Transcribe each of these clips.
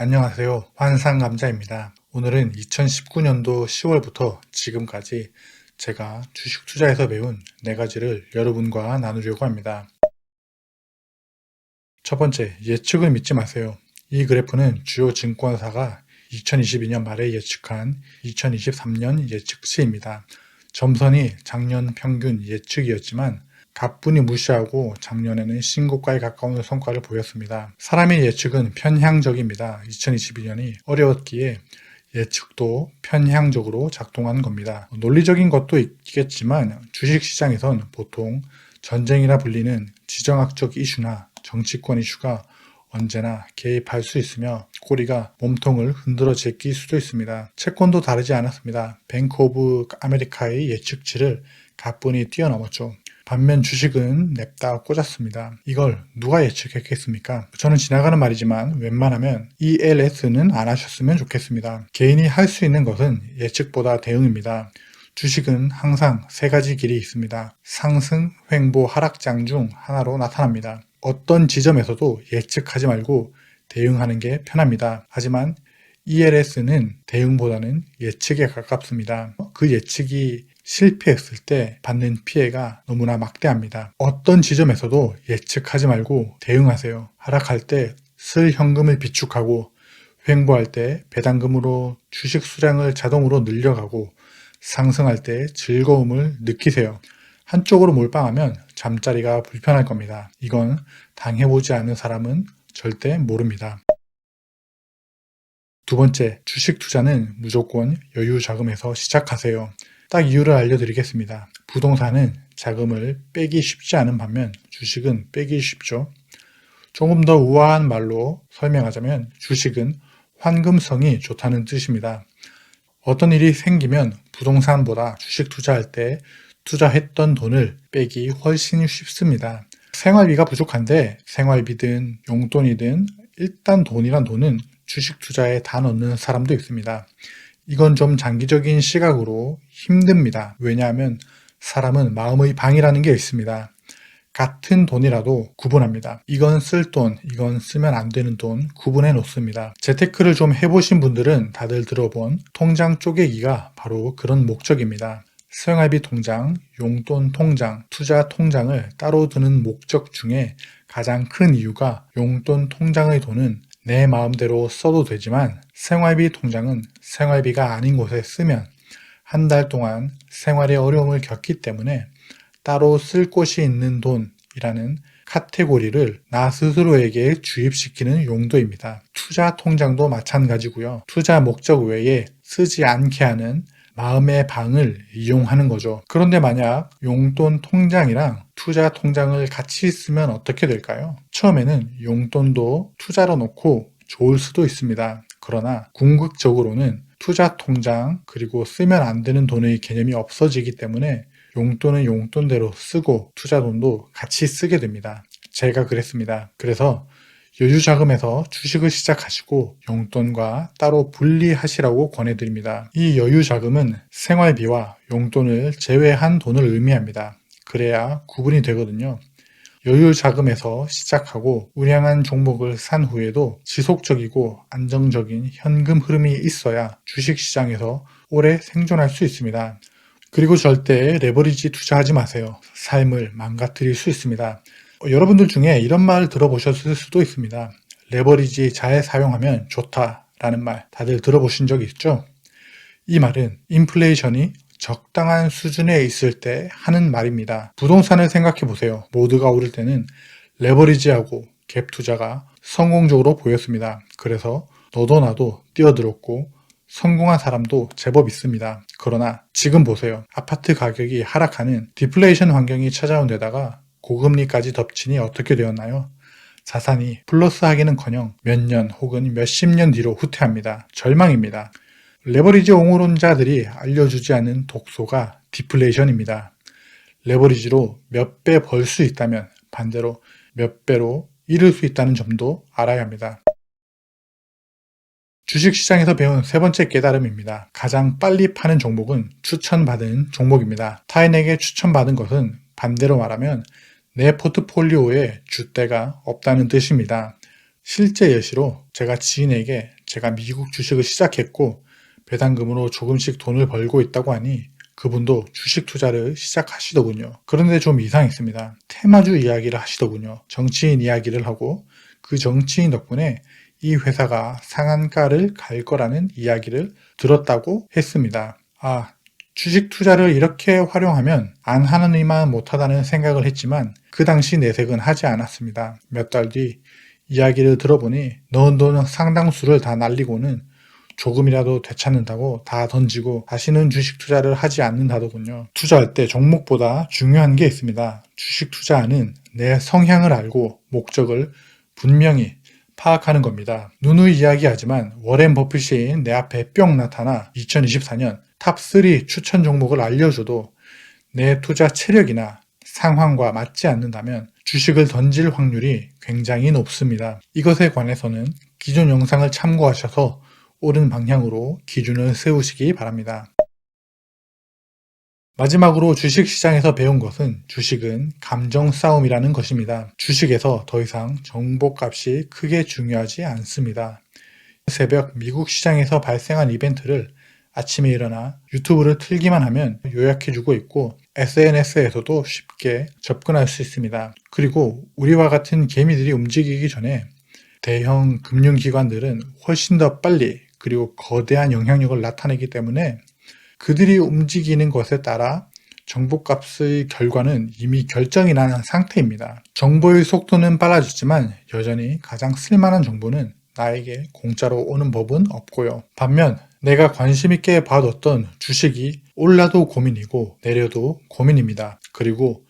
안녕하세요. 환상감자입니다. 오늘은 2019년도 10월부터 지금까지 제가 주식 투자에서 배운 4가지를 여러분과 나누려고 합니다. 첫 번째, 예측을 믿지 마세요. 이 그래프는 주요 증권사가 2022년 말에 예측한 2023년 예측치입니다. 점선이 작년 평균 예측이었지만 가뿐히 무시하고 작년에는 신고가에 가까운 성과를 보였습니다. 사람의 예측은 편향적입니다. 2022년이 어려웠기에 예측도 편향적으로 작동한 겁니다. 논리적인 것도 있겠지만 주식시장에선 보통 전쟁이라 불리는 지정학적 이슈나 정치권 이슈가 언제나 개입할 수 있으며 꼬리가 몸통을 흔들어 제낄 수도 있습니다. 채권도 다르지 않았습니다. 뱅크 오브 아메리카의 예측치를 가뿐히 뛰어넘었죠. 반면 주식은 냅다 꽂았습니다. 이걸 누가 예측했겠습니까? 저는 지나가는 말이지만 웬만하면 ELS는 안 하셨으면 좋겠습니다. 개인이 할 수 있는 것은 예측보다 대응입니다. 주식은 항상 3가지 길이 있습니다. 상승, 횡보, 하락장 중 하나로 나타납니다. 어떤 지점에서도 예측하지 말고 대응하는 게 편합니다. 하지만 ELS는 대응보다는 예측에 가깝습니다. 그 예측이 실패했을 때 받는 피해가 너무나 막대합니다. 어떤 지점에서도 예측하지 말고 대응하세요. 하락할 때 쓸 현금을 비축하고 횡보할 때 배당금으로 주식 수량을 자동으로 늘려가고 상승할 때 즐거움을 느끼세요. 한쪽으로 몰빵하면 잠자리가 불편할 겁니다. 이건 당해보지 않은 사람은 절대 모릅니다. 두 번째, 주식 투자는 무조건 여유 자금에서 시작하세요. 딱 이유를 알려드리겠습니다. 부동산은 자금을 빼기 쉽지 않은 반면 주식은 빼기 쉽죠. 조금 더 우아한 말로 설명하자면 주식은 환금성이 좋다는 뜻입니다. 어떤 일이 생기면 부동산보다 주식 투자할 때 투자했던 돈을 빼기 훨씬 쉽습니다. 생활비가 부족한데 생활비든 용돈이든 일단 돈이란 돈은 주식 투자에 다 넣는 사람도 있습니다. 이건 좀 장기적인 시각으로 힘듭니다. 왜냐하면 사람은 마음의 방이라는 게 있습니다. 같은 돈이라도 구분합니다. 이건 쓸 돈, 이건 쓰면 안 되는 돈 구분해 놓습니다. 재테크를 좀 해보신 분들은 다들 들어본 통장 쪼개기가 바로 그런 목적입니다. 생활비 통장, 용돈 통장, 투자 통장을 따로 두는 목적 중에 가장 큰 이유가 용돈 통장의 돈은 내 마음대로 써도 되지만 생활비 통장은 생활비가 아닌 곳에 쓰면 한 달 동안 생활에 어려움을 겪기 때문에 따로 쓸 곳이 있는 돈이라는 카테고리를 나 스스로에게 주입시키는 용도입니다. 투자 통장도 마찬가지고요. 투자 목적 외에 쓰지 않게 하는 마음의 방을 이용하는 거죠. 그런데 만약 용돈 통장이랑 투자 통장을 같이 쓰면 어떻게 될까요? 처음에는 용돈도 투자로 놓고 좋을 수도 있습니다. 그러나 궁극적으로는 투자 통장 그리고 쓰면 안 되는 돈의 개념이 없어지기 때문에 용돈은 용돈대로 쓰고 투자 돈도 같이 쓰게 됩니다. 제가 그랬습니다. 그래서 여유자금에서 주식을 시작하시고 용돈과 따로 분리하시라고 권해드립니다. 이 여유자금은 생활비와 용돈을 제외한 돈을 의미합니다. 그래야 구분이 되거든요. 여유자금에서 시작하고 우량한 종목을 산 후에도 지속적이고 안정적인 현금 흐름이 있어야 주식시장에서 오래 생존할 수 있습니다. 그리고 절대 레버리지 투자하지 마세요. 삶을 망가뜨릴 수 있습니다. 여러분들 중에 이런 말을 들어보셨을 수도 있습니다. 레버리지 잘 사용하면 좋다라는 말 다들 들어보신 적 있죠? 이 말은 인플레이션이 적당한 수준에 있을 때 하는 말입니다. 부동산을 생각해 보세요. 모두가 오를 때는 레버리지하고 갭 투자가 성공적으로 보였습니다. 그래서 너도 나도 뛰어들었고 성공한 사람도 제법 있습니다. 그러나 지금 보세요. 아파트 가격이 하락하는 디플레이션 환경이 찾아온 데다가 고금리까지 덮치니 어떻게 되었나요? 자산이 플러스하기는커녕 몇 년 혹은 몇십 년 뒤로 후퇴합니다. 절망입니다. 레버리지 옹호론자들이 알려주지 않는 독소가 디플레이션입니다. 레버리지로 몇 배 벌 수 있다면 반대로 몇 배로 잃을 수 있다는 점도 알아야 합니다. 주식시장에서 배운 세 번째 깨달음입니다. 가장 빨리 파는 종목은 추천받은 종목입니다. 타인에게 추천받은 것은 반대로 말하면 내 포트폴리오에 줏대가 없다는 뜻입니다. 실제 예시로 제가 지인에게 제가 미국 주식을 시작했고 배당금으로 조금씩 돈을 벌고 있다고 하니 그분도 주식 투자를 시작하시더군요. 그런데 좀 이상했습니다. 테마주 이야기를 하시더군요. 정치인 이야기를 하고 그 정치인 덕분에 이 회사가 상한가를 갈 거라는 이야기를 들었다고 했습니다. 주식 투자를 이렇게 활용하면 안 하는 이만 못하다는 생각을 했지만 그 당시 내색은 하지 않았습니다. 몇 달 뒤 이야기를 들어보니 넣은 돈 상당수를 다 날리고는 조금이라도 되찾는다고 다 던지고 다시는 주식 투자를 하지 않는다더군요. 투자할 때 종목보다 중요한 게 있습니다. 주식 투자는 내 성향을 알고 목적을 분명히 파악하는 겁니다. 누누이 이야기하지만 워렌 버핏이 내 앞에 뿅 나타나 2024년 탑3 추천 종목을 알려줘도 내 투자 체력이나 상황과 맞지 않는다면 주식을 던질 확률이 굉장히 높습니다. 이것에 관해서는 기존 영상을 참고하셔서 옳은 방향으로 기준을 세우시기 바랍니다. 마지막으로 주식시장에서 배운 것은 주식은 감정 싸움이라는 것입니다. 주식에서 더 이상 정보값이 크게 중요하지 않습니다. 새벽 미국 시장에서 발생한 이벤트를 아침에 일어나 유튜브를 틀기만 하면 요약해주고 있고 SNS에서도 쉽게 접근할 수 있습니다. 그리고 우리와 같은 개미들이 움직이기 전에 대형 금융기관들은 훨씬 더 빨리 그리고 거대한 영향력을 나타내기 때문에 그들이 움직이는 것에 따라 정보값의 결과는 이미 결정이 난 상태입니다. 정보의 속도는 빨라졌지만 여전히 가장 쓸만한 정보는 나에게 공짜로 오는 법은 없고요. 반면 내가 관심 있게 봐뒀던 주식이 올라도 고민이고 내려도 고민입니다. 그리고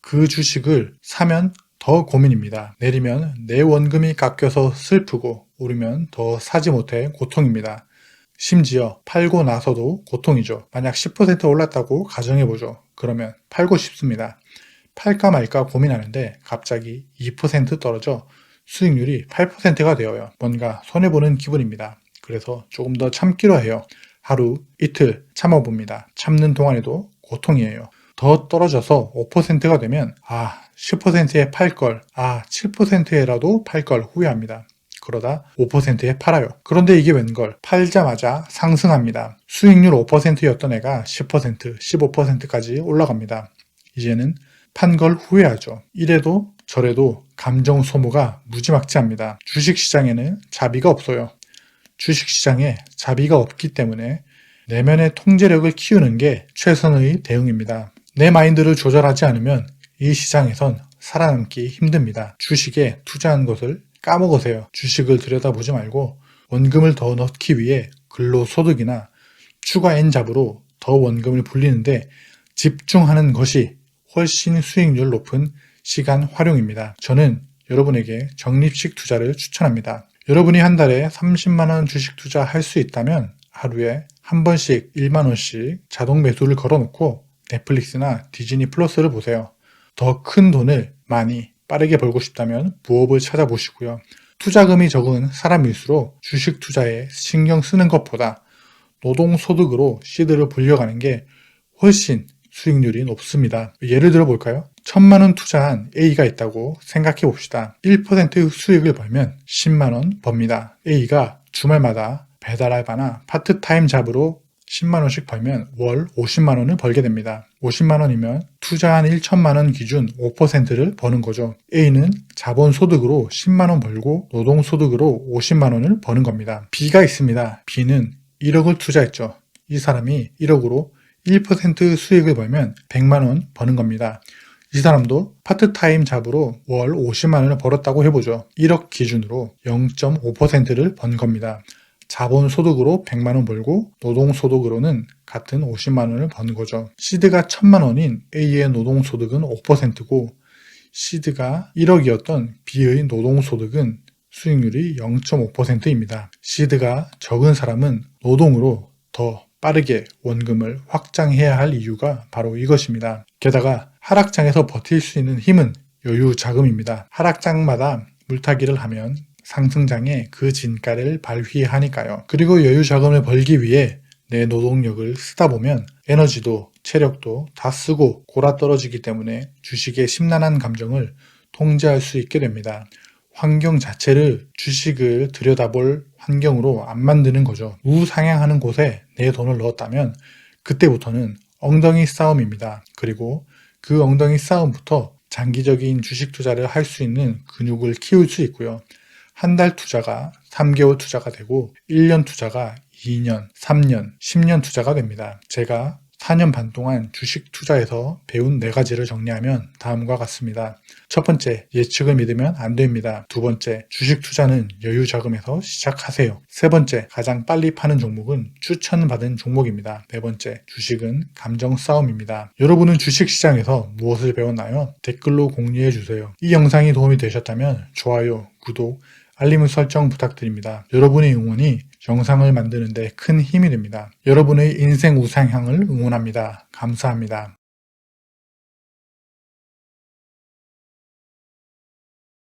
그 주식을 사면 더 고민입니다. 내리면 내 원금이 깎여서 슬프고 오르면 더 사지 못해 고통입니다. 심지어 팔고 나서도 고통이죠. 만약 10% 올랐다고 가정해보죠. 그러면 팔고 싶습니다. 팔까 말까 고민하는데 갑자기 2% 떨어져 수익률이 8%가 되어요. 뭔가 손해보는 기분입니다. 그래서 조금 더 참기로 해요. 하루, 이틀 참아봅니다. 참는 동안에도 고통이에요. 더 떨어져서 5%가 되면 10%에 팔걸, 7%에라도 팔걸 후회합니다. 그러다 5%에 팔아요. 그런데 이게 웬걸? 팔자마자 상승합니다. 수익률 5%였던 애가 10%, 15%까지 올라갑니다. 이제는 판 걸 후회하죠. 이래도 저래도 감정 소모가 무지막지합니다. 주식시장에는 자비가 없어요. 주식시장에 자비가 없기 때문에 내면의 통제력을 키우는 게 최선의 대응입니다. 내 마인드를 조절하지 않으면 이 시장에선 살아남기 힘듭니다. 주식에 투자한 것을 까먹으세요. 주식을 들여다보지 말고 원금을 더 넣기 위해 근로소득이나 추가 N잡으로 더 원금을 불리는데 집중하는 것이 훨씬 수익률 높은 시간 활용입니다. 저는 여러분에게 적립식 투자를 추천합니다. 여러분이 한 달에 30만원 주식 투자할 수 있다면 하루에 한 번씩 1만원씩 자동 매수를 걸어놓고 넷플릭스나 디즈니 플러스를 보세요. 더 큰 돈을 많이 빠르게 벌고 싶다면 부업을 찾아보시고요. 투자금이 적은 사람일수록 주식 투자에 신경 쓰는 것보다 노동소득으로 시드를 불려가는 게 훨씬 수익률이 높습니다. 예를 들어 볼까요? 1000만원 투자한 A가 있다고 생각해 봅시다. 1% 수익을 벌면 10만원 법니다. A가 주말마다 배달 알바나 파트타임 잡으로 10만원씩 벌면 월 50만원을 벌게 됩니다. 50만원이면 투자한 1천만원 기준 5%를 버는 거죠. A는 자본소득으로 10만원 벌고 노동소득으로 50만원을 버는 겁니다. B가 있습니다. B는 1억을 투자했죠. 이 사람이 1억으로 1% 수익을 벌면 100만원 버는 겁니다. 이 사람도 파트타임 잡으로 월 50만원을 벌었다고 해보죠. 1억 기준으로 0.5%를 번 겁니다. 자본소득으로 100만원 벌고 노동소득으로는 같은 50만원을 버는 거죠. 시드가 1000만원인 A의 노동소득은 5%고 시드가 1억이었던 B의 노동소득은 수익률이 0.5%입니다. 시드가 적은 사람은 노동으로 더 빠르게 원금을 확장해야 할 이유가 바로 이것입니다. 게다가 하락장에서 버틸 수 있는 힘은 여유 자금입니다. 하락장마다 물타기를 하면 상승장에 그 진가를 발휘하니까요. 그리고 여유 자금을 벌기 위해 내 노동력을 쓰다 보면 에너지도 체력도 다 쓰고 골아 떨어지기 때문에 주식의 심란한 감정을 통제할 수 있게 됩니다. 환경 자체를 주식을 들여다볼 환경으로 안 만드는 거죠. 우상향하는 곳에 내 돈을 넣었다면 그때부터는 엉덩이 싸움입니다. 그리고 그 엉덩이 싸움부터 장기적인 주식 투자를 할 수 있는 근육을 키울 수 있고요. 한 달 투자가 3개월 투자가 되고 1년 투자가 2년, 3년, 10년 투자가 됩니다. 제가 4년 반 동안 주식 투자에서 배운 4가지를 정리하면 다음과 같습니다. 첫 번째, 예측을 믿으면 안 됩니다. 두 번째, 주식 투자는 여유 자금에서 시작하세요. 세 번째, 가장 빨리 파는 종목은 추천받은 종목입니다. 네 번째, 주식은 감정 싸움입니다. 여러분은 주식 시장에서 무엇을 배웠나요? 댓글로 공유해 주세요. 이 영상이 도움이 되셨다면 좋아요, 구독, 알림 설정 부탁드립니다. 여러분의 응원이 영상을 만드는 데 큰 힘이 됩니다. 여러분의 인생 우상향을 응원합니다. 감사합니다.